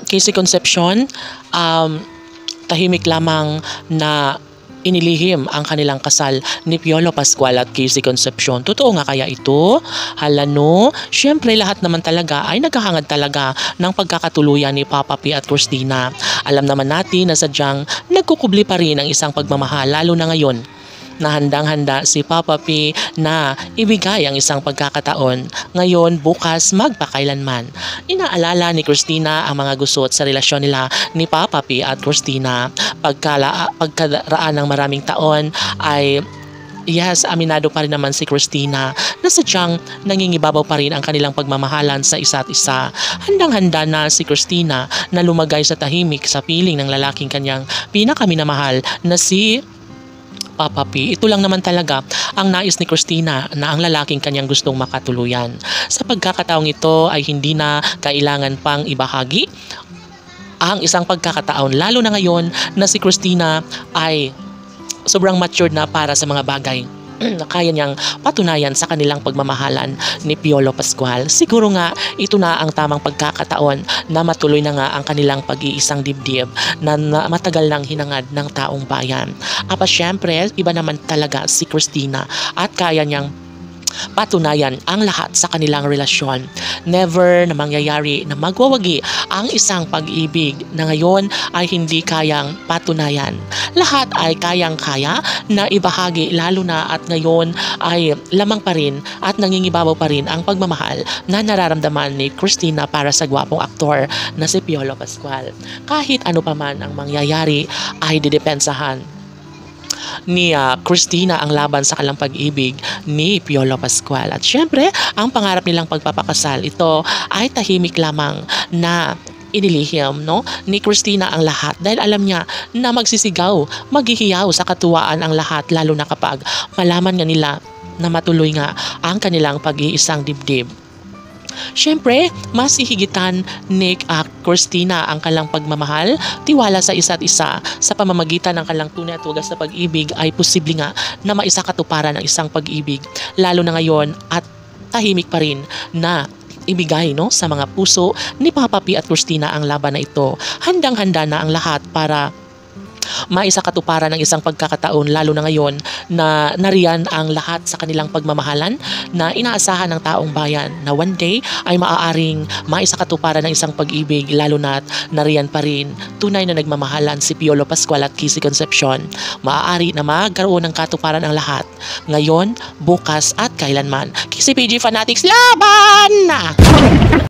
Casey Concepcion, tahimik lamang na inilihim ang kanilang kasal ni Piolo Pascual at Casey Concepcion. Totoo nga kaya ito? Hala no? Siyempre lahat naman talaga ay naghahangad talaga ng pagkakatuluyan ni Papa P at Christina. Alam naman natin na sadyang nagkukubli pa rin ang isang pagmamahal lalo na ngayon na handang-handa si Papa P na ibigay ang isang pagkakataon ngayon, bukas, magpakailanman. Inaalala ni Christina ang mga gusot sa relasyon nila ni Papa P at Christina. Pagkaraan ng maraming taon ay yes, aminado pa rin naman si Christina na sadyang nangingibabaw pa rin ang kanilang pagmamahalan sa isa't isa. Handang-handa na si Christina na lumagay sa tahimik sa piling ng lalaking kanyang pinakaminamahal na si Papa P. Ito lang naman talaga ang nais ni Christina na ang lalaking kanyang gustong makatuluyan. Sa pagkakataong ito ay hindi na kailangan pang ibahagi ang isang pagkakataon lalo na ngayon na si Christina ay sobrang matured na para sa mga bagay na kaya niyang patunayan sa kanilang pagmamahalan ni Piolo Pascual. Siguro nga ito na ang tamang pagkakataon na matuloy na nga ang kanilang pag-iisang dibdib na matagal nang hinangad ng taong bayan. Apa syempre, iba naman talaga si Christina at kaya niyang patunayan ang lahat sa kanilang relasyon. Never na mangyayari na magwawagi ang isang pag-ibig na ngayon ay hindi kayang patunayan. Lahat ay kayang-kaya na ibahagi lalo na at ngayon ay lamang pa rin at nangingibabaw pa rin ang pagmamahal na nararamdaman ni Christina para sa gwapong aktor na si Piolo Pascual. Kahit ano pa man ang mangyayari ay didepensahan ni Christina ang laban sa kanilang pag-ibig ni Piolo Pascual. At syempre, ang pangarap nilang pagpapakasal, ito ay tahimik lamang na inilihim ni Christina ang lahat dahil alam niya na magsisigaw, maghihiyaw sa katuwaan ang lahat lalo na kapag malaman nga nila na matuloy nga ang kanilang pag-iisang dibdib. Siyempre, mas hihigitan ni Christina ang kanilang pagmamahal, tiwala sa isa't isa sa pamamagitan ng kanilang tunay at wagas na pag-ibig ay posible nga na maisakatuparan ang isang pag-ibig lalo na ngayon at tahimik pa rin na ibigay sa mga puso ni Papa P at Christina ang laban na ito. Handang-handa na ang lahat para maisakatuparan ng isang pagkakataon lalo na ngayon na nariyan ang lahat sa kanilang pagmamahalan na inaasahan ng taong bayan na one day ay maaaring maisakatuparan ng isang pag-ibig lalo na nariyan pa rin tunay na nagmamahalan si Piolo Pascual at Casey Concepcion. Maaari na magkaroon ng katuparan ang lahat ngayon, bukas at kailanman. KCPG Fanatics, laban na!